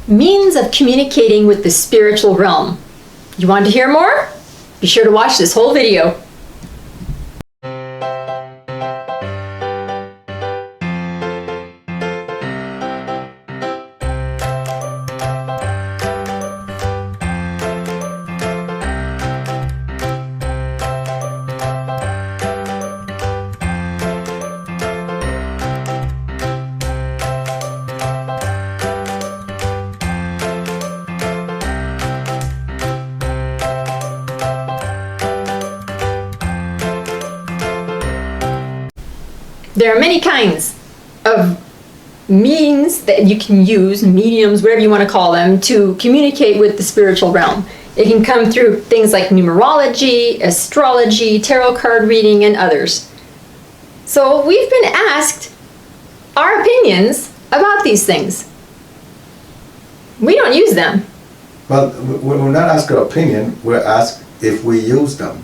Means of communicating with the spiritual realm. You want to hear more? Be sure to watch this whole video. There are many kinds of means that you can use, mediums, whatever you want to call them, to communicate with the spiritual realm. It can come through things like numerology, astrology, tarot card reading, and others. So we've been asked our opinions about these things. We don't use them. Well, we're not asked our opinion, we're asked if we use them.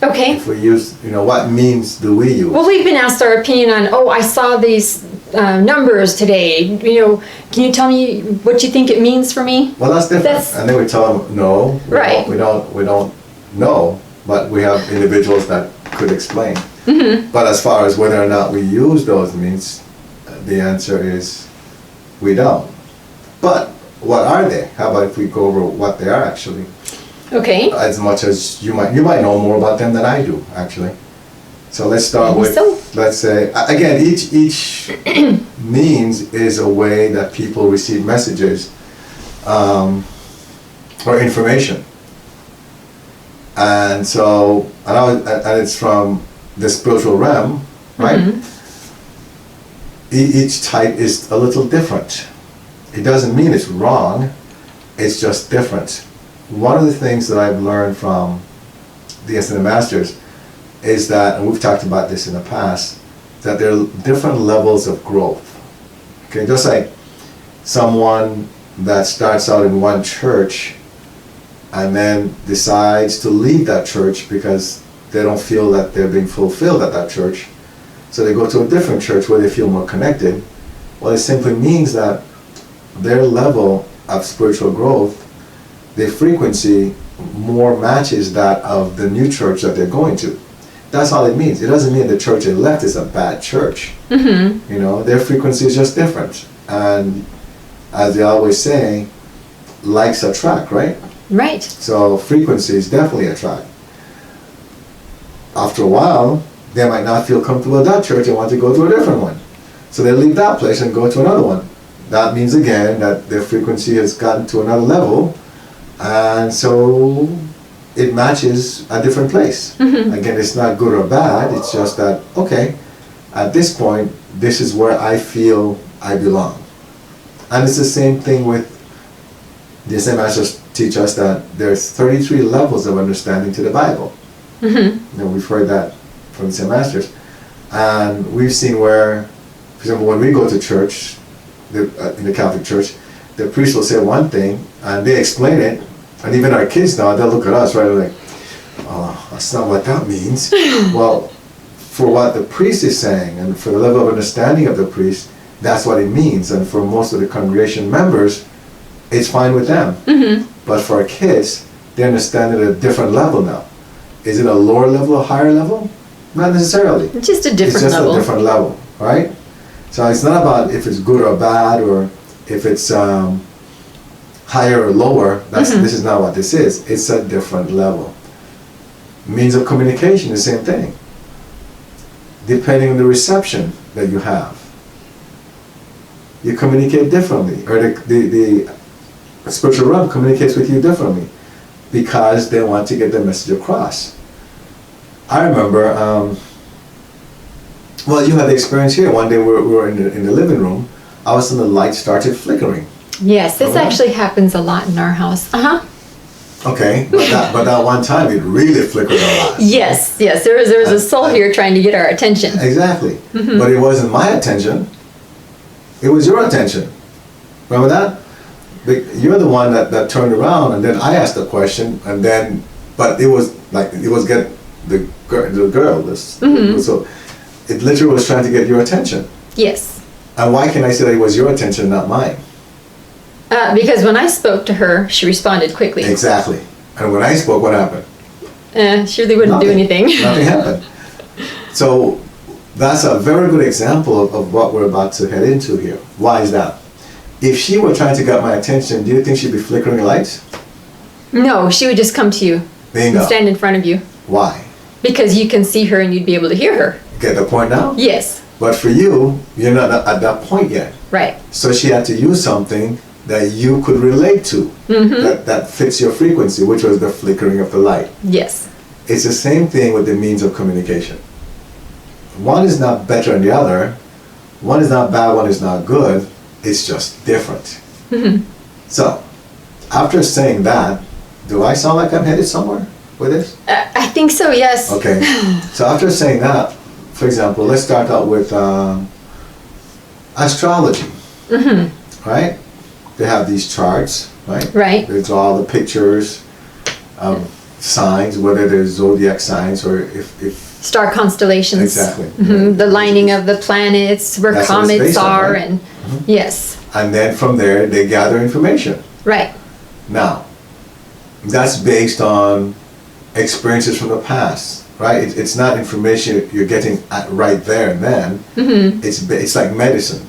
Okay. If we use, what means do we use? Well, we've been asked our opinion on, I saw these numbers today. Can you tell me what you think it means for me? Well, that's different. And then we tell them, no, Right. we don't know, but we have individuals that could explain. Mm-hmm. But as far as whether or not we use those means, the answer is we don't. But what are they? How about if we go over what they are actually? Okay. As much as you might know more about them than I do, actually. So let's start with, let's say, again, each means is a way that people receive messages or information. And so, and it's from the spiritual realm, right? Mm-hmm. Each type is a little different. It doesn't mean it's wrong, it's just different. One of the things that I've learned from the Ascended Masters is that, and we've talked about this in the past, that there are different levels of growth. Okay, just like someone that starts out in one church and then decides to leave that church because they don't feel that they're being fulfilled at that church, so they go to a different church where they feel more connected. Well, it simply means that their level of spiritual growth, the frequency more matches that of the new church that they're going to. That's all it means. It doesn't mean the church they left is a bad church. Mm-hmm. Their frequency is just different. And as they always say, likes attract, right? Right. So frequencies definitely attract. After a while, they might not feel comfortable at that church and want to go to a different one. So they leave that place and go to another one. That means again that their frequency has gotten to another level, and so it matches a different place. Mm-hmm. Again, it's not good or bad, it's just that, okay, at this point, this is where I feel I belong. And it's the same thing with the Ascended Masters teach us that there's 33 levels of understanding to the Bible. Mm-hmm. We've heard that from the Ascended Masters. And we've seen where, for example, when we go to church, in the Catholic Church, the priest will say one thing, and they explain it, and even our kids now, they'll look at us, right, they're like, oh, that's not what that means. Well, for what the priest is saying, and for the level of understanding of the priest, that's what it means, and for most of the congregation members, it's fine with them. Mm-hmm. But for our kids, they understand it at a different level now. Is it a lower level or higher level? Not necessarily. It's just a different level. It's just a different level, right? So it's not about if it's good or bad, or if it's higher or lower. This is not what this is. It's a different level. Means of communication, the same thing. Depending on the reception that you have, you communicate differently, or the spiritual realm communicates with you differently because they want to get the message across. I remember, well, you had the experience here. One day we were in the living room. All of a sudden the light started flickering. Yes, this actually happens a lot in our house. Okay, but that one time it really flickered a lot. Yes, there was a soul here trying to get our attention. Exactly, but it wasn't my attention. It was your attention. Remember that? You're the one that turned around, and then I asked the question, and then, but it was get the girl. So it literally was trying to get your attention. Yes. And why can I say that it was your attention, not mine? Because when I spoke to her, she responded quickly. Exactly. And when I spoke, what happened? She really wouldn't do anything. Nothing happened. So that's a very good example of what we're about to head into here. Why is that? If she were trying to get my attention, do you think she'd be flickering lights? No, she would just come to you Bingo. and stand in front of you. Why? Because you can see her and you'd be able to hear her. Get the point now? Yes. But for you, you're not at that point yet. Right. So she had to use something that you could relate to, that fits your frequency, which was the flickering of the light. Yes. It's the same thing with the means of communication. One is not better than the other. One is not bad, one is not good. It's just different. So, after saying that, do I sound like I'm headed somewhere with this? I think so, yes. Okay. So after saying that, for example, let's start out with astrology. Right? They have these charts, right? Right. They draw the pictures of signs, whether they're zodiac signs or if Star constellations. exactly. The lining of the planets, where That's what it's comets based on, are, right? and yes. And then from there, they gather information. Right. Now, that's based on experiences from the past, right? It's not information you're getting at right there and then. It's like medicine.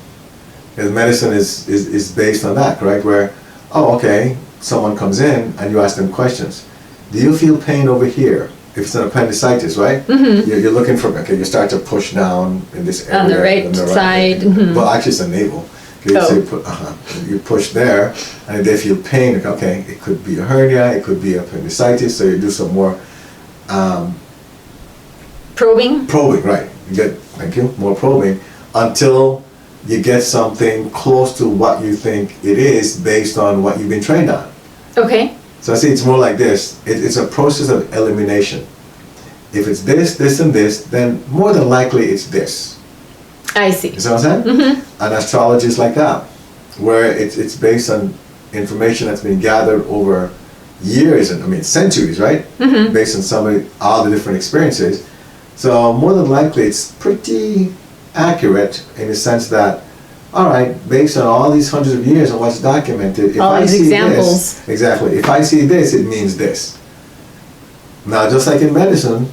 Because medicine is based on that, right? Where, oh, okay, someone comes in and you ask them questions. Do you feel pain over here? If it's an appendicitis, right? You're looking for, okay, you start to push down in this area. On the right side. Well, actually, it's a navel. Okay, so you push there, and if they feel pain, okay, it could be a hernia, it could be appendicitis, so you do some more Probing. probing, right? You get, thank you, more probing, until you get something close to what you think it is based on what you've been trained on. Okay. So I see it's more like this. It's a process of elimination. If it's this, this, and this, then more than likely it's this. I see. You see what I'm saying? And astrology is like that, where it's based on information that's been gathered over years and centuries, right? Based on all the different experiences. So more than likely it's pretty accurate in the sense that, all right, based on all these hundreds of years and what's documented, if All I these see examples. this, exactly, if I see this, it means this. Now, just like in medicine,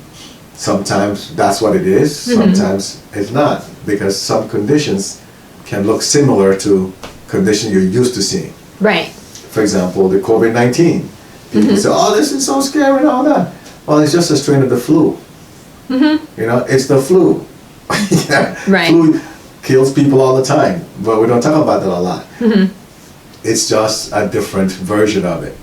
sometimes that's what it is, sometimes it's not, because some conditions can look similar to conditions you're used to seeing. Right. For example, the COVID-19. People say, oh, this is so scary and all that. Well, it's just a strain of the flu. It's the flu. Right. Flu kills people all the time, but we don't talk about that a lot. It's just a different version of it.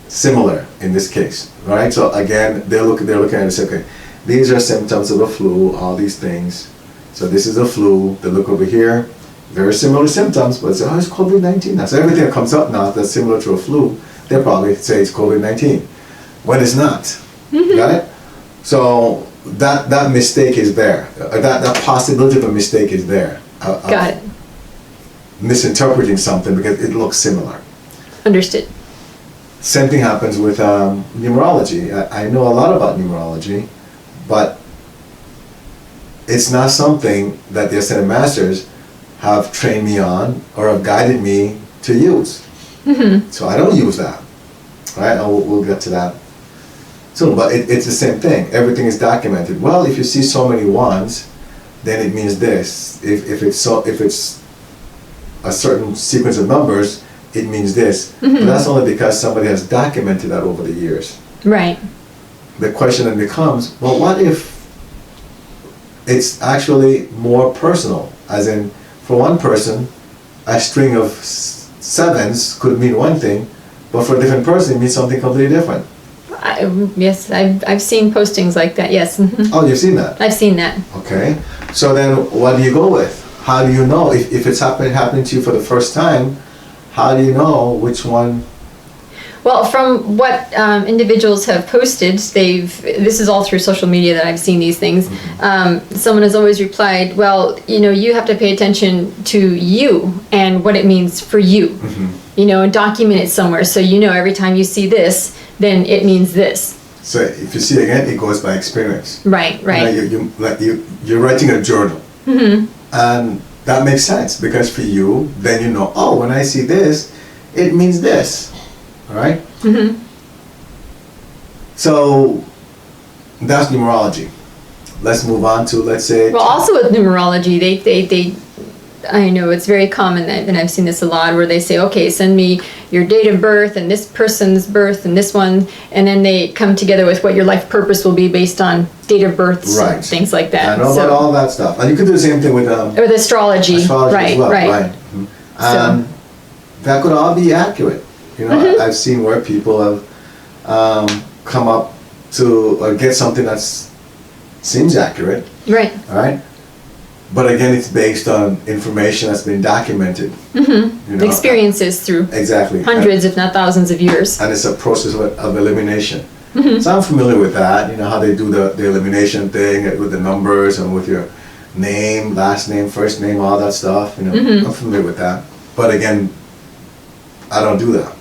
Similar in this case, right? So again, they're looking at it and say, okay, these are symptoms of a flu, all these things. So this is a flu. They look over here, very similar symptoms, but say, oh, it's COVID-19 now. So everything that comes up now that's similar to a flu, they'll probably say it's COVID-19, when it's not. Got it? So that mistake is there. That possibility of a mistake is there. Got it. Misinterpreting something because it looks similar. Understood. Same thing happens with numerology. I know a lot about numerology, but it's not something that the Ascended Masters have trained me on or have guided me to use. So I don't use that. Right? And we'll get to that soon. But it's the same thing. Everything is documented. Well, if you see so many ones, then it means this. If it's a certain sequence of numbers, it means this. But that's only because somebody has documented that over the years. Right. The question then becomes, well, what if it's actually more personal? As in, for one person, a string of sevens could mean one thing, but for a different person, it means something completely different. Yes, I've seen postings like that, yes. Oh, you've seen that? I've seen that. Okay. So then what do you go with? How do you know? If it's happening to you for the first time, how do you know which one? Well, from what individuals have posted, this is all through social media that I've seen these things. Someone has always replied, well, you have to pay attention to you and what it means for you, and document it somewhere. So, every time you see this, then it means this. So if you see it again, it goes by experience. Right. You're writing a journal. And that makes sense because for you, then oh, when I see this, it means this. All right? Mm-hmm. So that's numerology. Let's move on to, let's say... Well, also with numerology, they I know it's very common, and I've seen this a lot, where they say, okay, send me your date of birth and this person's birth and this one, and then they come together with what your life purpose will be based on date of births Right. and things like that. I know about all that stuff. And you can do the same thing with with astrology. astrology right, as well. right. Right. Mhm. And that could all be accurate. You know, Mm-hmm. I've seen where people have come up to or get something that seems accurate, Right. all right? But again, it's based on information that's been documented. Mm-hmm. You know? Experiences through Exactly. hundreds, if not thousands of years. And it's a process of elimination. Mm-hmm. So I'm familiar with that, you know, how they do the elimination thing with the numbers and with your name, last name, first name, all that stuff, you know, Mm-hmm. I'm familiar with that. But again, I don't do that.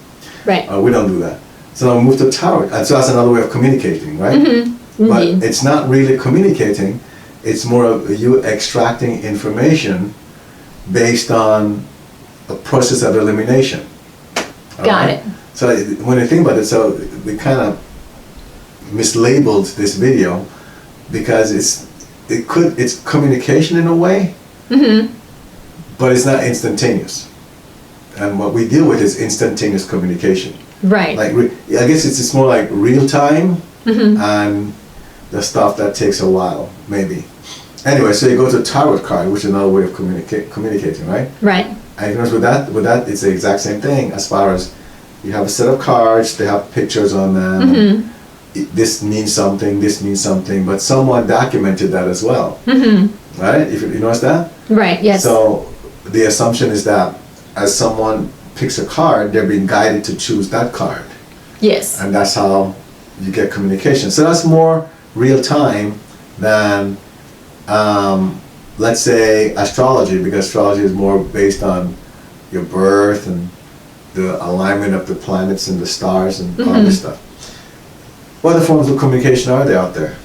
Right. We don't do that. So I'll move to tarot. And so that's another way of communicating, right? Mm-hmm. But Indeed. it's not really communicating, it's more of you extracting information based on a process of elimination. All Got right? it. So when you think about it, so we kind of mislabeled this video because it's communication in a way, Mm-hmm. but it's not instantaneous. And what we deal with is instantaneous communication. Right. Like I guess it's more like real time Mm-hmm. and the stuff that takes a while, maybe. Anyway, so you go to tarot card, which is another way of communicating, right? Right. And you notice with that, it's the exact same thing as far as you have a set of cards, they have pictures on them. Mm-hmm. This means something, but someone documented that as well, Mm-hmm. right? If you notice that? Right. Yes. So the assumption is that as someone picks a card, they're being guided to choose that card. yes. And that's how you get communication. So that's more real time than, let's say, astrology, because astrology is more based on your birth and the alignment of the planets and the stars and all this stuff. What other forms of communication are there out there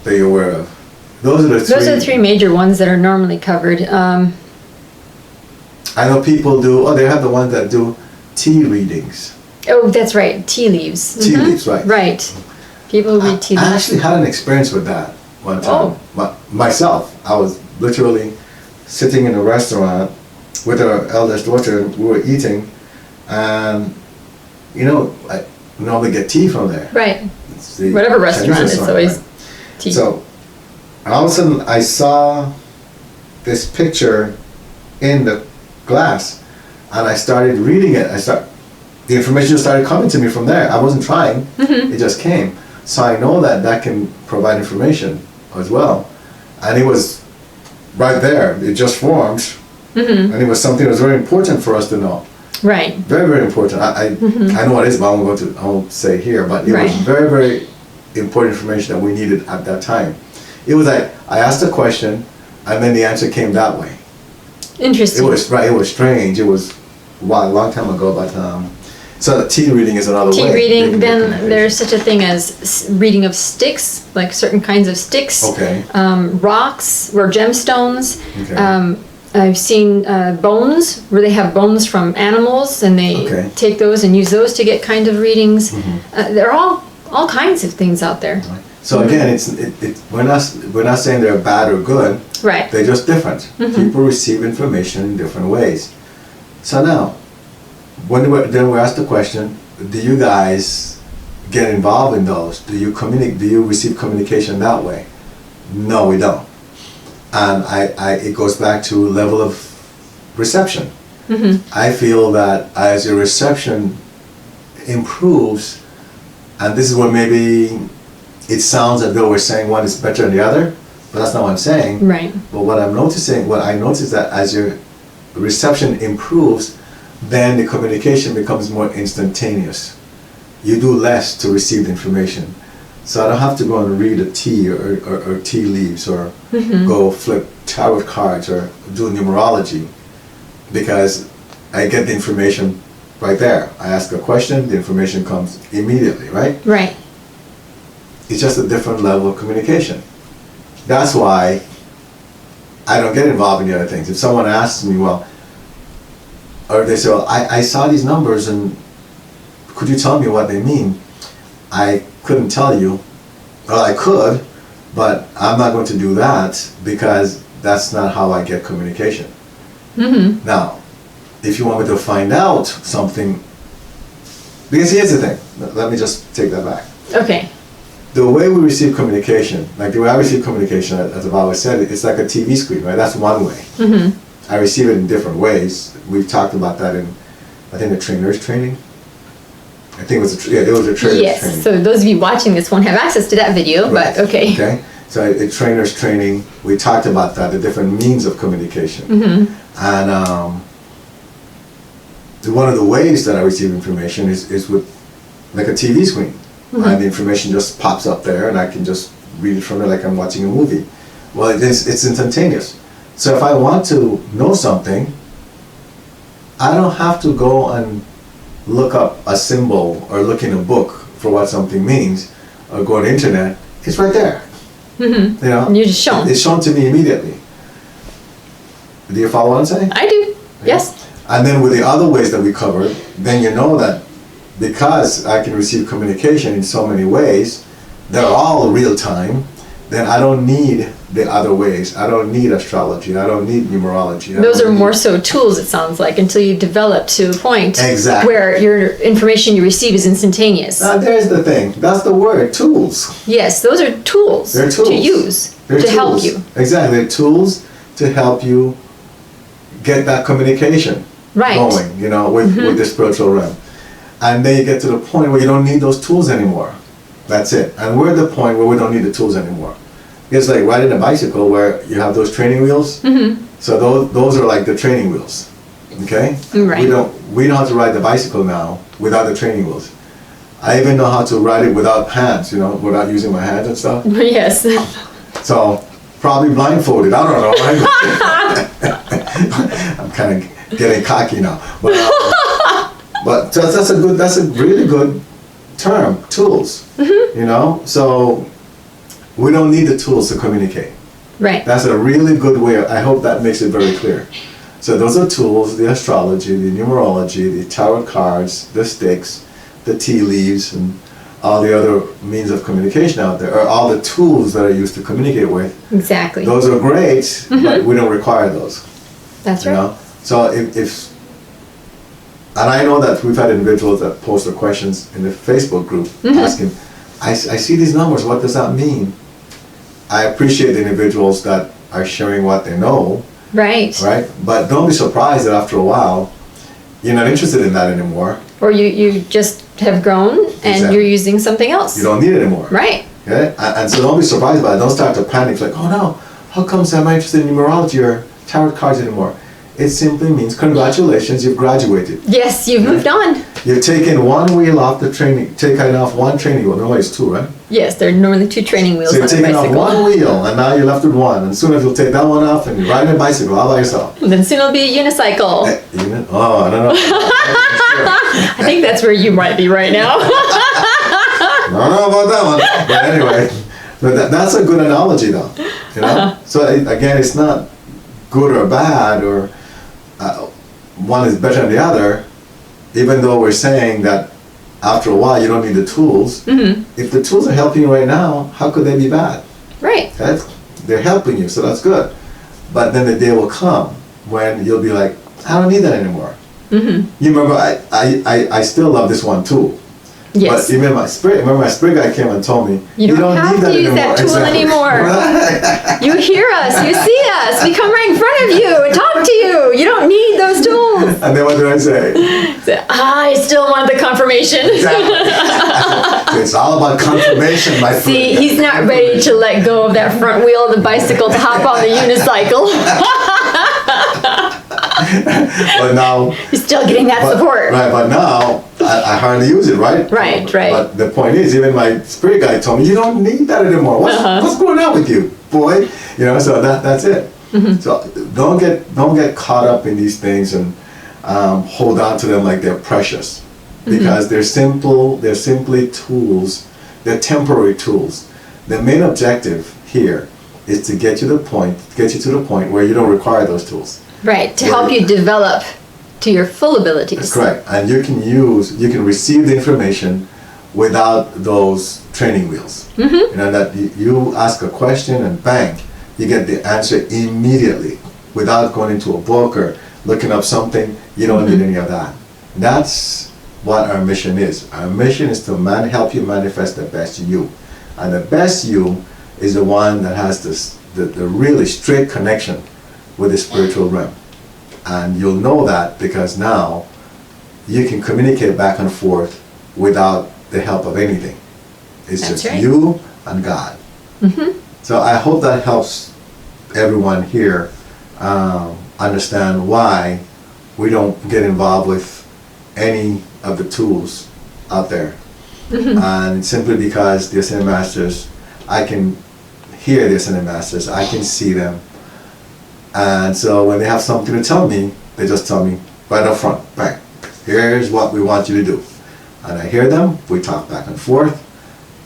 that you're aware of? Those are the three. Those are the three major ones that are normally covered. I know people do, they have the ones that do tea readings. Oh, that's right. Tea leaves. Tea Mhm. leaves, right. Right. People read tea I leaves. actually had an experience with that one time. Oh. Myself, I was literally sitting in a restaurant with our eldest daughter, and we were eating, and you know, I normally get tea from there. Right. It's the Whatever Chinese restaurant, it's always right? tea. So, all of a sudden, I saw this picture in the glass, and I started reading it. The information just started coming to me from there. I wasn't trying; Mm-hmm. it just came. So I know that can provide information as well, and it was right there. It just formed, Mm-hmm. and it was something that was very important for us to know. Right. Very, very important. I know what it is, but I won't say here. But it was Right. very, very important information that we needed at that time. It was like I asked a question, and then the answer came that way. Interesting. It was right. It was strange. It was a long time ago, but so tea reading is another way. tea of reading. getting Then information. there's such a thing as reading of sticks, like certain kinds of sticks. Okay. Rocks or gemstones. Okay. I've seen bones where they have bones from animals, and they Okay. take those and use those to get kind of readings. There are all kinds of things out there. So again, we're not saying they're bad or good. Right. They're just different. People receive information in different ways. So now, then we ask the question: do you guys get involved in those? Do you communicate? Do you receive communication that way? No, we don't. And it goes back to level of reception. I feel that as your reception improves, and this is where maybe it sounds as though we're saying one is better than the other, but that's not what I'm saying. Right. But what I notice that as your reception improves, then the communication becomes more instantaneous. You do less to receive the information. So I don't have to go and read a tea or tea leaves or go flip tarot cards or do numerology, because I get the information right there. I ask a question, the information comes immediately, right? Right. It's just a different level of communication. That's why I don't get involved in the other things. If someone asks me, well, or they say, well, I saw these numbers and could you tell me what they mean? I couldn't tell you. Well, I could, but I'm not going to do that because that's not how I get communication. Mm-hmm. Now, if you want me to find out something, because here's the thing, let me just take that back. Okay. The way we receive communication, like the way I receive communication, as the Bible said, it's like a TV screen, right? That's one way. Mm-hmm. I receive it in different ways. We've talked about that in, I think, the trainer's training. I think it was it was a trainer's Yes. training. So those of you watching this won't have access to that video, Right. but okay. Okay. So in trainer's training, we talked about that, the different means of communication. Mm-hmm. And one of the ways that I receive information is with like a TV screen. Mm-hmm. And the information just pops up there and I can just read it from there like I'm watching a movie. Well, it's instantaneous. So if I want to know something, I don't have to go and look up a symbol or look in a book for what something means or go on the internet. It's right there. Mm-hmm. You know? And you're just shown. It's shown to me immediately. Do you follow what I'm saying? I do. Yes. And then with the other ways that we covered, then you know that because I can receive communication in so many ways, they're all real time, then I don't need the other ways. I don't need astrology. I don't need numerology. Those are more so tools, it sounds like, until you develop to a point Exactly. where your information you receive is instantaneous. Now there's the thing. That's the word, tools. Yes, those are tools, They're tools. to use They're to help tools. you. Exactly. They're tools to help you get that communication Right. going, you know, with the spiritual realm. And then you get to the point where you don't need those tools anymore. That's it. And we're at the point where we don't need the tools anymore. It's like riding a bicycle where you have those training wheels. Mm-hmm. So those are like the training wheels. Okay? Right. We know how to ride the bicycle now without the training wheels. I even know how to ride it without hands, you know, without using my hands and stuff. Yes. So probably blindfolded. I don't know. I'm kind of getting cocky now. But that's a really good term, tools. Mm-hmm. You know, so we don't need the tools to communicate. Right. That's a really good way. I hope that makes it very clear. So those are tools: the astrology, the numerology, the tarot cards, the sticks, the tea leaves, and all the other means of communication out there, or all the tools that are used to communicate with. Exactly. Those are great, but we don't require those. That's You right. know? So if and I know that we've had individuals that post their questions in the Facebook group asking, I see these numbers, what does that mean? I appreciate the individuals that are sharing what they know, Right. right? But don't be surprised that after a while, you're not interested in that anymore. Or you just have grown and Exactly. you're using something else. You don't need it anymore. Right. Okay? And so don't be surprised by it. Don't start to panic like, oh no, how comes I'm not interested in numerology or tarot cards anymore? It simply means congratulations, you've graduated. Yes, you've moved on. You've taken one wheel off the training, taken off one training wheel. Normally it's two, right? Yes, there are normally 2 training wheels So you're on a taking off bicycle. one wheel and now you're left with one. And soon as you'll take that one off and you're riding a bicycle all by yourself. And then soon it'll be a unicycle. Oh, I don't know. I think that's where you might be right now. I don't know about that one. But anyway, that's a good analogy though. You know? So again, it's not good or bad or one is better than the other, even though we're saying that after a while you don't need the tools. If the tools are helping you right now, how could they be bad? Right. They're helping you, so that's good. But then the day will come when you'll be like, I don't need that anymore. You remember, I still love this one tool. Yes. But even my spirit guy came and told me, You don't have need to that use that tool anymore. You hear us, you see us, we come right in front of you and talk to you. You don't need those tools. And then what do I say? So, I still want the confirmation. It's all about confirmation, my friend. See, he's not ready to let go of that front wheel of the bicycle to hop on the unicycle. But now, He's still getting that support. right? But now I hardly use it, right? Right. But the point is, even my spirit guy told me, you don't need that anymore. What's going on with you, boy? You know, so that's it. So don't get caught up in these things and hold on to them like they're precious, because they're simply tools. They're temporary tools. The main objective here is to get you to the point where you don't require those tools. Right, to help you develop to your full abilities. That's correct. And you can receive the information without those training wheels. You know, that you ask a question and bang, you get the answer immediately without going into a book or looking up something. You don't need any of that. That's what our mission is. Our mission is to help you manifest the best you. And the best you is the one that has the really straight connection with the spiritual realm. And you'll know that because now you can communicate back and forth without the help of anything. It's That's just right. you and God. So I hope that helps everyone here understand why we don't get involved with any of the tools out there. And simply because the Ascended Masters, I can hear the Ascended Masters, I can see them. And so when they have something to tell me, they just tell me right up front, bang, here's what we want you to do. And I hear them, we talk back and forth,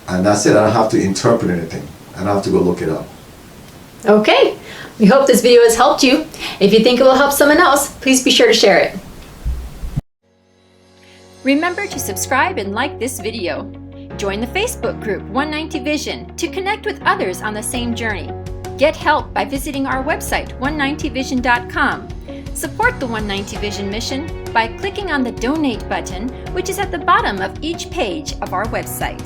and that's it. I don't have to interpret anything. I don't have to go look it up. Okay, we hope this video has helped you. If you think it will help someone else, please be sure to share it. Remember to subscribe and like this video. Join the Facebook group 190 Vision to connect with others on the same journey. Get help by visiting our website 190vision.com. Support the 190 Vision mission by clicking on the donate button, which is at the bottom of each page of our website.